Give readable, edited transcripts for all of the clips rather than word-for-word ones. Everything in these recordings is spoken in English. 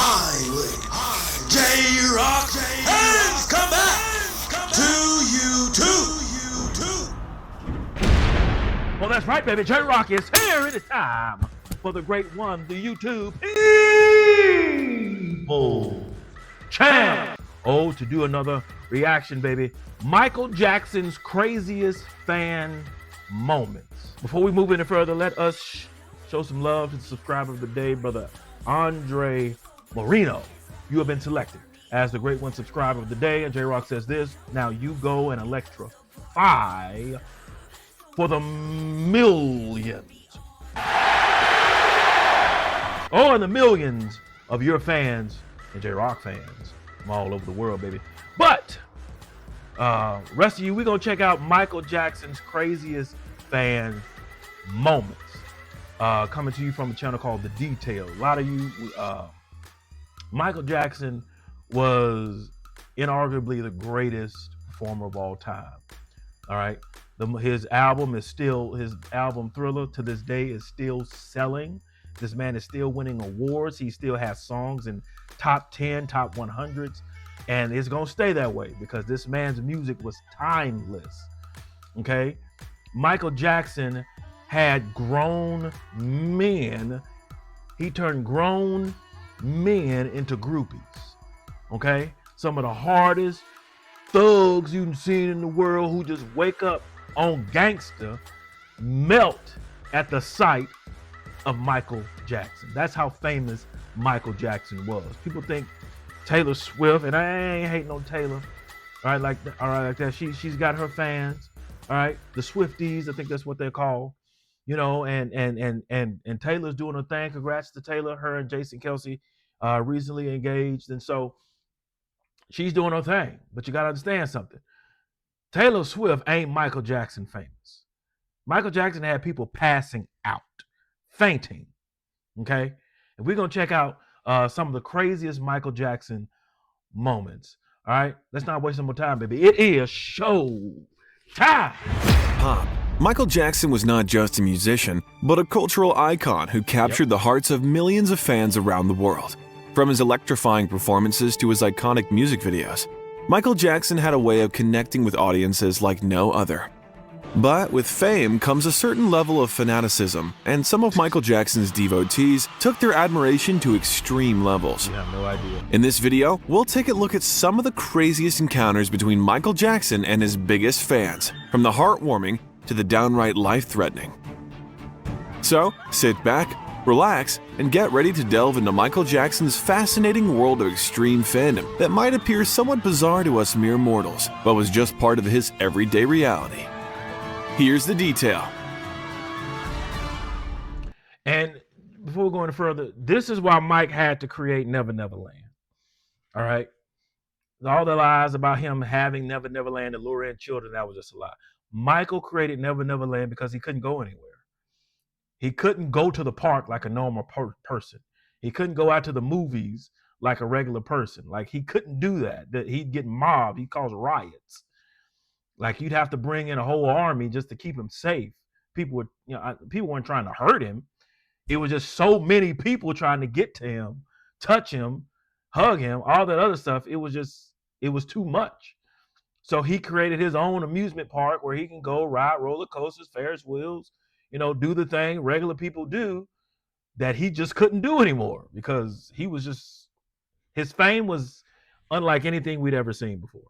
finally, J-Rocc has come back to YouTube. Well, that's right, baby. J-Rocc is here. It is time for the great one, the YouTube Evil Champ. Oh, to do another reaction, baby. Michael Jackson's craziest fan moments. Before we move any further, let us show some love to the subscriber of the day, brother Andre Moreno. You have been selected as the great one subscriber of the day. And J-Rocc says this: now you go and electrify for the millions. Oh, and the millions of your fans and J-Rocc fans from all over the world, baby. But rest of you, we're gonna check out Michael Jackson's craziest fan moments. Coming to you from a channel called The Detail. A lot of you, Michael Jackson was inarguably the greatest performer of all time. All right, his album Thriller to this day is still selling. This man is still winning awards. He still has songs in top 10, top 100s, and it's gonna stay that way because this man's music was timeless. Okay, Michael Jackson had grown men. He turned grown men into groupies. Okay, some of the hardest thugs you've seen in the world who just wake up on gangster melt at the sight of Michael Jackson. That's how famous Michael Jackson was. People think Taylor Swift, and I ain't hating on Taylor, all right, like that. She's got her fans, all right, the Swifties, I think that's what they're called, you know, and Taylor's doing her thing. Congrats to Taylor. Her and Jason Kelsey recently engaged, and so she's doing her thing. But you gotta understand something. Taylor Swift ain't Michael Jackson famous. Michael Jackson had people passing out, fainting. Okay, and we're gonna check out some of the craziest Michael Jackson moments. All right, let's not waste some more time, baby. It is show time. Pop. Michael Jackson was not just a musician, but a cultural icon who captured the hearts of millions of fans around the world. From his electrifying performances to his iconic music videos, Michael Jackson had a way of connecting with audiences like no other. But with fame comes a certain level of fanaticism, and some of Michael Jackson's devotees took their admiration to extreme levels. You have no idea. In this video, we'll take a look at some of the craziest encounters between Michael Jackson and his biggest fans, from the heartwarming to the downright life-threatening. So, sit back, relax, and get ready to delve into Michael Jackson's fascinating world of extreme fandom that might appear somewhat bizarre to us mere mortals, but was just part of his everyday reality. Here's the detail. And before we go any further, this is why Mike had to create Never Never Land. All right? All the lies about him having Never Never Land to lure in children, that was just a lie. Michael created Never Never Land because he couldn't go anywhere. He couldn't go to the park like a normal person. He couldn't go out to the movies like a regular person. Like, he couldn't do that. He'd get mobbed. He'd cause riots. Like, you'd have to bring in a whole army just to keep him safe. People weren't trying to hurt him. It was just so many people trying to get to him, touch him, hug him, all that other stuff. It was too much. So he created his own amusement park where he can go ride roller coasters, Ferris wheels, do the thing regular people do that he just couldn't do anymore because his fame was unlike anything we'd ever seen before.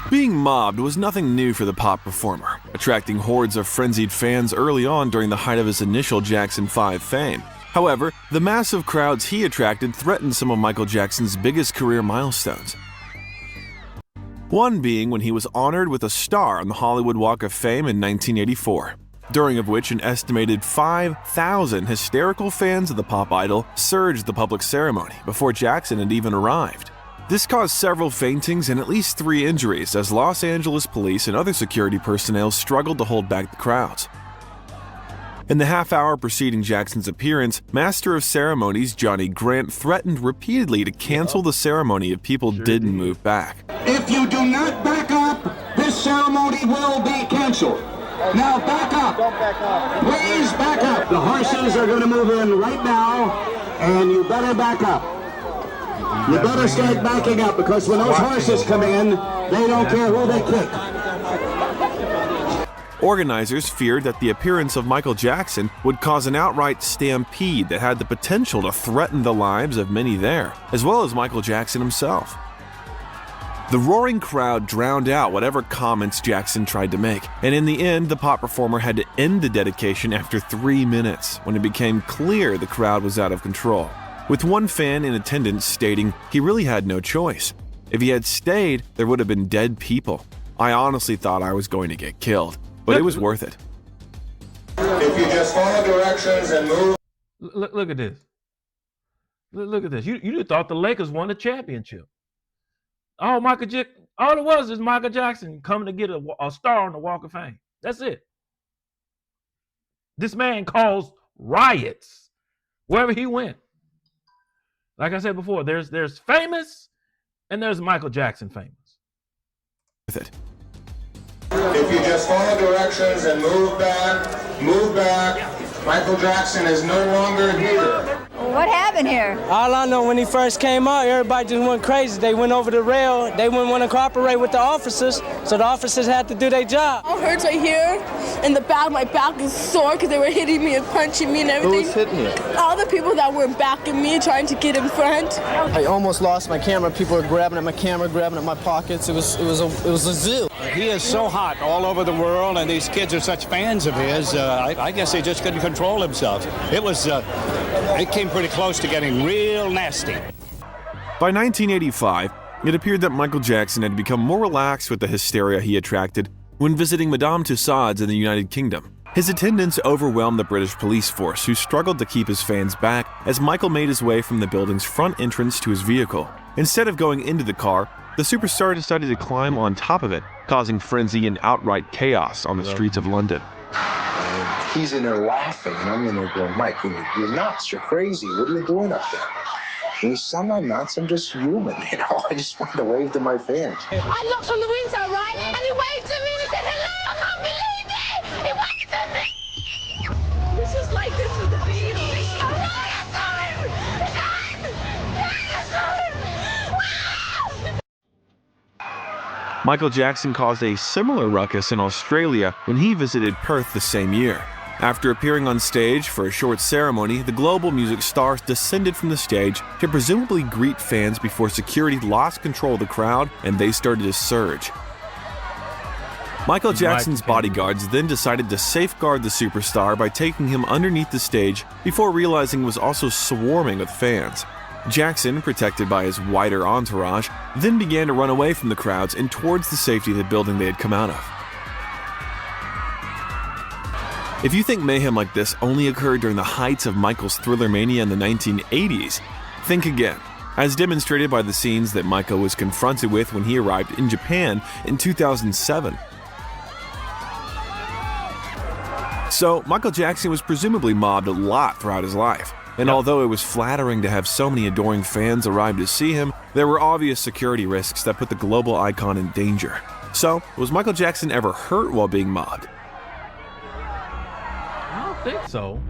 Being mobbed was nothing new for the pop performer, attracting hordes of frenzied fans early on during the height of his initial Jackson 5 fame. However, the massive crowds he attracted threatened some of Michael Jackson's biggest career milestones. One being when he was honored with a star on the Hollywood Walk of Fame in 1984, during of which an estimated 5,000 hysterical fans of the pop idol surged the public ceremony before Jackson had even arrived. This caused several faintings and at least 3 injuries as Los Angeles police and other security personnel struggled to hold back the crowds. In the half-hour preceding Jackson's appearance, Master of Ceremonies Johnny Grant threatened repeatedly to cancel the ceremony if people didn't move back. If you do not back up, this ceremony will be canceled. Now back up. Don't back up. Please back up. The horses are going to move in right now, and you better back up. You better start backing up, because when those horses come in, they don't care who they kick. Organizers feared that the appearance of Michael Jackson would cause an outright stampede that had the potential to threaten the lives of many there, as well as Michael Jackson himself. The roaring crowd drowned out whatever comments Jackson tried to make, and in the end, the pop performer had to end the dedication after 3 minutes when it became clear the crowd was out of control, with one fan in attendance stating he really had no choice. If he had stayed, there would have been dead people. I honestly thought I was going to get killed, but it was worth it. If you just follow directions and move. Look at this. Look at this. You thought the Lakers won the championship. All it was is Michael Jackson coming to get a star on the Walk of Fame. That's it. This man caused riots wherever he went. Like I said before, there's famous and there's Michael Jackson famous. With it. If you just follow directions and move back, Michael Jackson is no longer here. What happened here? All I know, when he first came out, everybody just went crazy. They went over the rail. They didn't want to cooperate with the officers, so the officers had to do their job. It hurts right here in the back. My back is sore because they were hitting me and punching me and everything. Who was hitting you? All the people that were backing me, trying to get in front. I almost lost my camera. People were grabbing at my camera, grabbing at my pockets. It was a zoo. He is so hot all over the world, and these kids are such fans of his. I guess they just couldn't control themselves. It came pretty close to getting real nasty. By 1985, it appeared that Michael Jackson had become more relaxed with the hysteria he attracted when visiting Madame Tussauds in the United Kingdom. His attendance overwhelmed the British police force, who struggled to keep his fans back as Michael made his way from the building's front entrance to his vehicle. Instead of going into the car, the superstar decided to climb on top of it, causing frenzy and outright chaos on the streets of London. He's in there laughing, and I'm in there going, Mike, you're nuts, you're crazy, what are you doing up there? And he said, I'm not nuts, I'm just human, you know, I just wanted to wave to my fans. I looked on the window, right, and he waved to me and he said, hello, I can't believe it! He waved to me! This is like this with the Beatles. Michael Jackson caused a similar ruckus in Australia when he visited Perth the same year. After appearing on stage for a short ceremony, the global music star descended from the stage to presumably greet fans before security lost control of the crowd and they started to surge. Michael Jackson's bodyguards then decided to safeguard the superstar by taking him underneath the stage before realizing it was also swarming with fans. Jackson, protected by his wider entourage, then began to run away from the crowds and towards the safety of the building they had come out of. If you think mayhem like this only occurred during the heights of Michael's Thriller mania in the 1980s, think again, as demonstrated by the scenes that Michael was confronted with when he arrived in Japan in 2007. So, Michael Jackson was presumably mobbed a lot throughout his life. And although it was flattering to have so many adoring fans arrive to see him, there were obvious security risks that put the global icon in danger. So, was Michael Jackson ever hurt while being mobbed? I don't think so.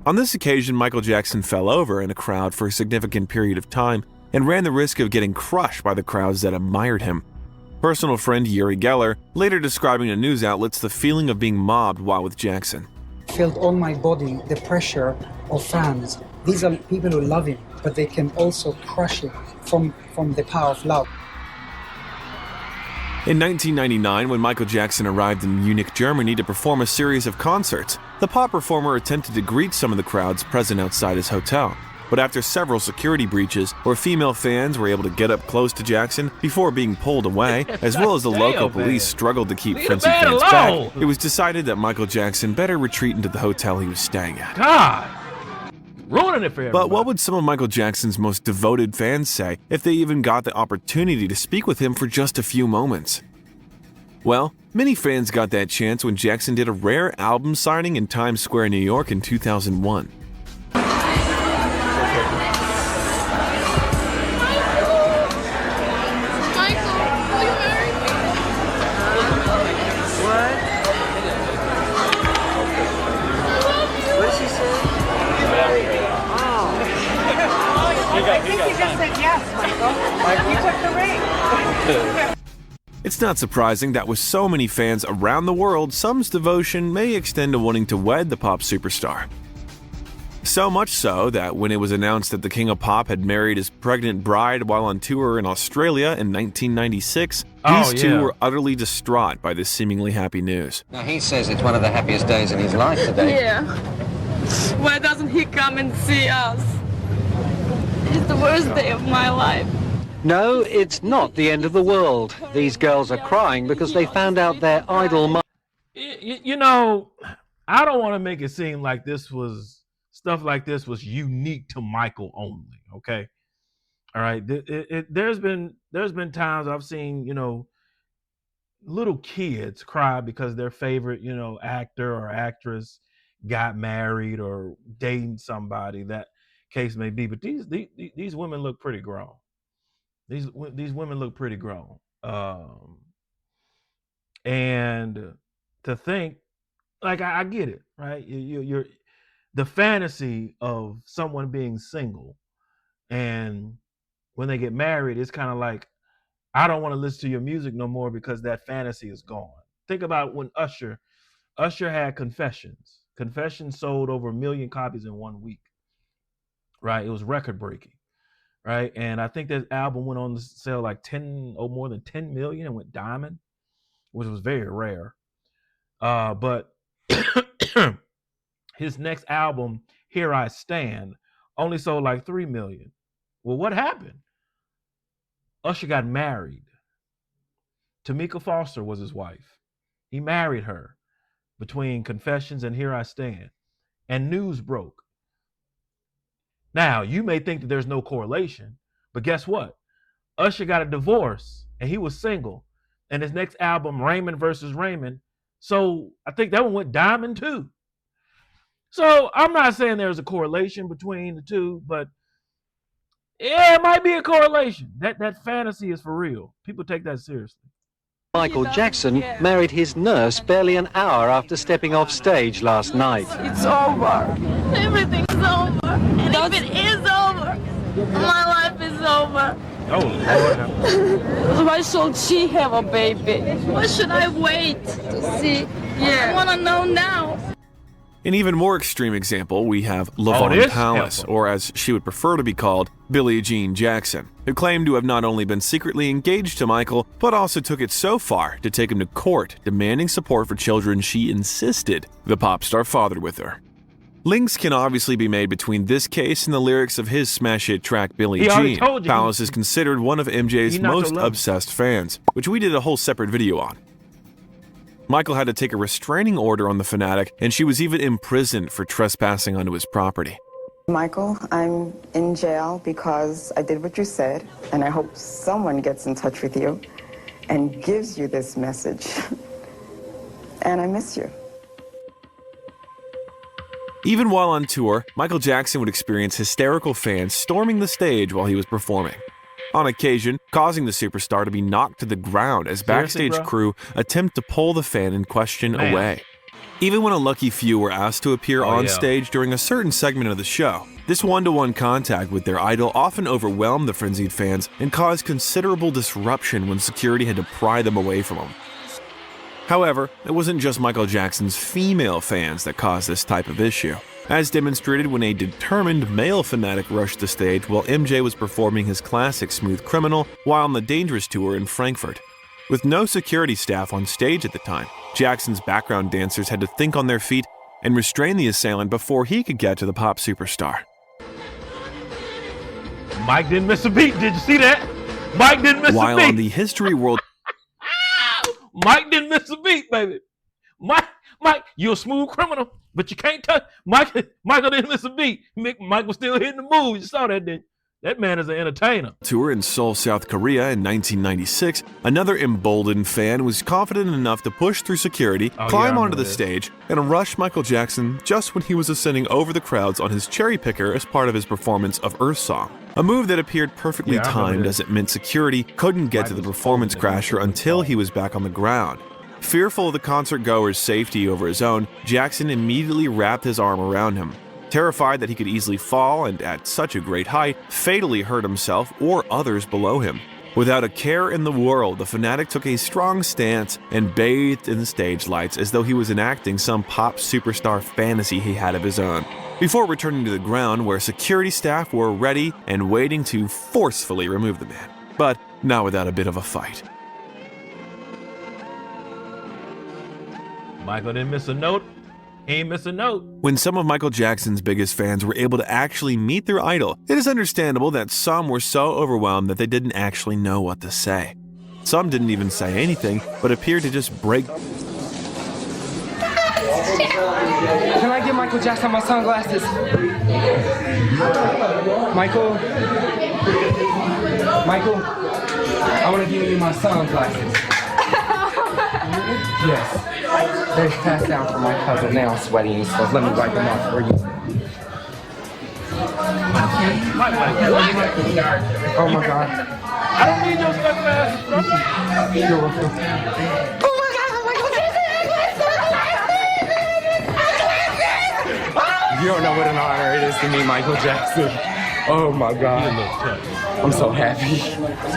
On this occasion, Michael Jackson fell over in a crowd for a significant period of time and ran the risk of getting crushed by the crowds that admired him. Personal friend Uri Geller later describing to news outlets the feeling of being mobbed while with Jackson. I felt on my body the pressure of fans. These are people who love him, but they can also crush him from the power of love. In 1999, when Michael Jackson arrived in Munich, Germany to perform a series of concerts, the pop performer attempted to greet some of the crowds present outside his hotel. But after several security breaches, where female fans were able to get up close to Jackson before being pulled away, as well as the local police struggled to keep frenzied fans back, it was decided that Michael Jackson better retreat into the hotel he was staying at. God! Ruining it for everybody. But what would some of Michael Jackson's most devoted fans say if they even got the opportunity to speak with him for just a few moments? Well, many fans got that chance when Jackson did a rare album signing in Times Square, New York in 2001. the ring. It's not surprising that with so many fans around the world, some's devotion may extend to wanting to wed the pop superstar. So much so that when it was announced that the King of Pop had married his pregnant bride while on tour in Australia in 1996, these two were utterly distraught by this seemingly happy news. Now he says it's one of the happiest days in his life today. Yeah. Why doesn't he come and see us? It's the worst day of my life. No, it's not the end of the world. These girls are crying because they found out their idol... You know, I don't want to make it seem like stuff like this was unique to Michael only, okay? All right, there's been times I've seen, you know, little kids cry because their favorite, you know, actor or actress got married or dating somebody, that case may be. But these women look pretty grown. These women look pretty grown. And to think, like, I get it, right? You're the fantasy of someone being single, and when they get married, it's kind of like, I don't want to listen to your music no more because that fantasy is gone. Think about when Usher had Confessions. Confessions sold over 1 million copies in 1 week, right? It was record breaking, right? And I think that album went on to sell like more than 10 million and went diamond, which was very rare. But his next album, Here I Stand, only sold like 3 million. Well, what happened? Usher got married. Tamika Foster was his wife. He married her between Confessions and Here I Stand, and news broke. Now, you may think that there's no correlation, but guess what? Usher got a divorce and he was single, and his next album, Raymond versus Raymond, so I think that one went diamond too. So I'm not saying there's a correlation between the two, but yeah, it might be a correlation. That fantasy is for real. People take that seriously. Michael Jackson married his nurse barely an hour after stepping off stage last night. It's over. Everything's over. And if it is over, my life is over. Oh, Lord. Why should she have a baby? Why should I wait to see? Yeah. I want to know now. An even more extreme example, we have LaVon Palace, or as she would prefer to be called, Billie Jean Jackson, who claimed to have not only been secretly engaged to Michael, but also took it so far to take him to court, demanding support for children she insisted the pop star fathered with her. Links can obviously be made between this case and the lyrics of his smash hit track Billie Jean. Palace is considered one of MJ's most obsessed fans, which we did a whole separate video on. Michael had to take a restraining order on the fanatic, and she was even imprisoned for trespassing onto his property. Michael, I'm in jail because I did what you said, and I hope someone gets in touch with you and gives you this message. And I miss you. Even while on tour, Michael Jackson would experience hysterical fans storming the stage while he was performing, on occasion causing the superstar to be knocked to the ground as backstage crew attempt to pull the fan in question away. Even when a lucky few were asked to appear on stage during a certain segment of the show, this one-to-one contact with their idol often overwhelmed the frenzied fans and caused considerable disruption when security had to pry them away from them. However, it wasn't just Michael Jackson's female fans that caused this type of issue, as demonstrated when a determined male fanatic rushed the stage while MJ was performing his classic Smooth Criminal while on the Dangerous tour in Frankfurt. With no security staff on stage at the time, Jackson's background dancers had to think on their feet and restrain the assailant before he could get to the pop superstar. Mike didn't miss a beat. Did you see that? Mike didn't miss a beat. While on the History World... Mike didn't miss a beat, baby. Mike, you're a smooth criminal, but you can't touch. Michael didn't miss a beat. Mike was still hitting the moves. You saw that, didn't you? That man is an entertainer. Tour in Seoul, South Korea in 1996, another emboldened fan was confident enough to push through security, climb onto the stage, and rush Michael Jackson just when he was ascending over the crowds on his cherry picker as part of his performance of Earth Song. A move that appeared perfectly timed as it meant security couldn't get to the performance crasher until he was back on the ground. Fearful of the concert goer's safety over his own, Jackson immediately wrapped his arm around him. Terrified that he could easily fall and, at such a great height, fatally hurt himself or others below him. Without a care in the world, the fanatic took a strong stance and bathed in the stage lights as though he was enacting some pop superstar fantasy he had of his own, before returning to the ground where security staff were ready and waiting to forcefully remove the man, but not without a bit of a fight. Michael didn't miss a note. He ain't miss a note. When some of Michael Jackson's biggest fans were able to actually meet their idol, it is understandable that some were so overwhelmed that they didn't actually know what to say. Some didn't even say anything, but appeared to just break. Can I get Michael Jackson my sunglasses? Michael, I want to give you my sunglasses. Yes. They're passed down from my cousin. Now I'm sweaty, so let me wipe them off for you. Oh my God. I don't need your sunglasses, bro. You're welcome. Oh my God, Michael Jackson! You don't know what an honor it is to meet Michael Jackson. Oh my God. I'm so happy.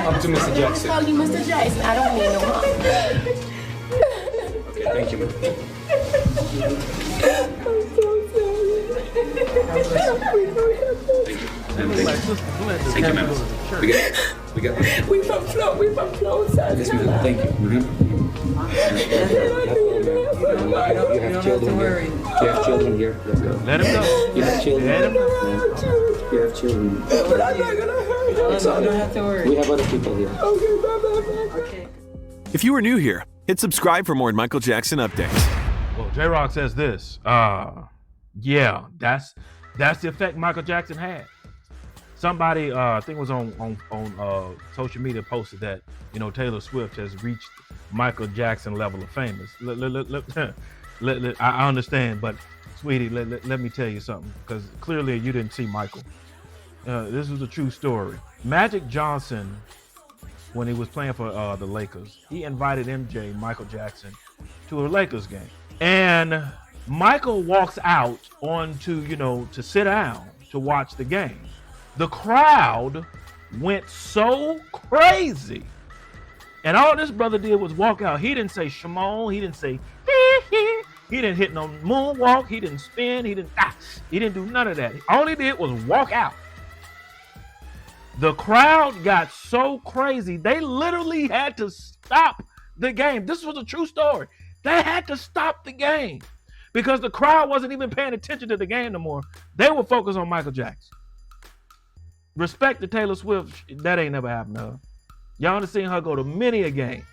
Up to Mr. Jackson. Call you Mr. Jackson. I don't mean no harm. Thank you. Thank you, ma'am. We from Florida. Yes, ma'am. Thank you. You have children here. You have children here. Let's go. Let him go. You have children. Let him go. You have children. But I'm not gonna hurt them. It's all right. We have other people here. Okay, bye. Okay. If you are new here, hit subscribe for more Michael Jackson updates. Well, J-Rocc says this. Yeah, that's the effect Michael Jackson had. Somebody, I think it was on social media, posted that, you know, Taylor Swift has reached Michael Jackson level of famous. I understand, but sweetie, let me tell you something, because clearly you didn't see Michael. This is a true story. Magic Johnson, when he was playing for the Lakers, he invited MJ, Michael Jackson, to a Lakers game. And Michael walks out onto, to sit down to watch the game. The crowd went so crazy. And all this brother did was walk out. He didn't say Shimon. He didn't say he didn't hit no moonwalk. He didn't spin. He didn't do none of that. All he did was walk out. The crowd got so crazy, they literally had to stop the game. This was a true story. They had to stop the game because the crowd wasn't even paying attention to the game no more. They were focused on Michael Jackson. Respect to Taylor Swift, that ain't never happened to her. Y'all done seen her go to many a games,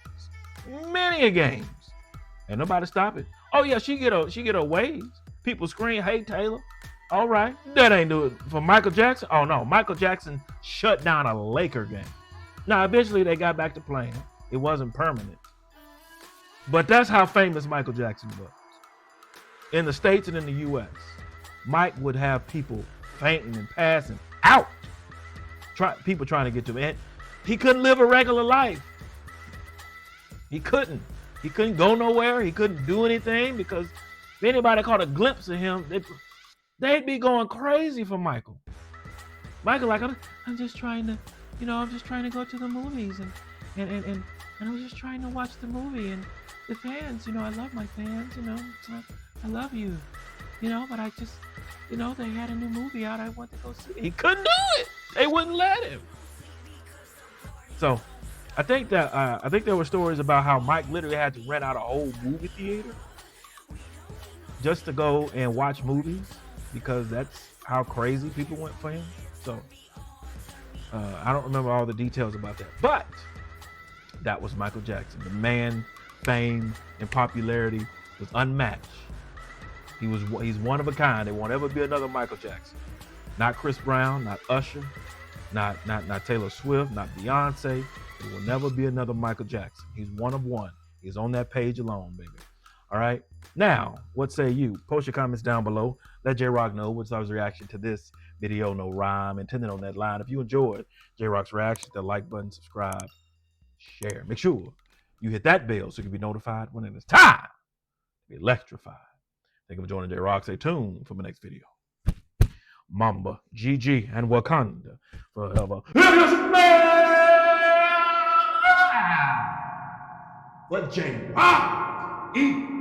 and nobody stop it. Oh yeah, she get her waves. People scream, "Hey Taylor!" All right, that ain't do it for Michael Jackson. Oh no, Michael Jackson shut down a Laker game. Now eventually they got back to playing. It wasn't permanent, but that's how famous Michael Jackson was in the States and in the U.S. Mike would have people fainting and passing out. People trying to get to him. And he couldn't live a regular life. He couldn't go nowhere. He couldn't do anything because if anybody caught a glimpse of him, they'd be going crazy for Michael. Michael, like, I'm just trying to, I'm just trying to go to the movies and I was just trying to watch the movie and the fans, I love my fans, I love you, but I just, they had a new movie out. I want to go see it. He couldn't do it. They wouldn't let him. So, I think there were stories about how Mike literally had to rent out a whole movie theater just to go and watch movies because that's how crazy people went for him. So, I don't remember all the details about that, but that was Michael Jackson. The man, fame and popularity was unmatched. He's one of a kind. There won't ever be another Michael Jackson. Not Chris Brown, not Usher, not Taylor Swift, not Beyonce. There will never be another Michael Jackson. He's one of one. He's on that page alone, baby. All right. Now, what say you? Post your comments down below. Let J-Rocc know what's our reaction to this video. No rhyme intended on that line. If you enjoyed J-Rocc's reaction, hit the like button, subscribe, share. Make sure you hit that bell so you can be notified when it is time to be electrified. Thank you for joining J-Rocc. Stay tuned for my next video. Mamba, GG, and Wakanda forever. but J-Rocc eat.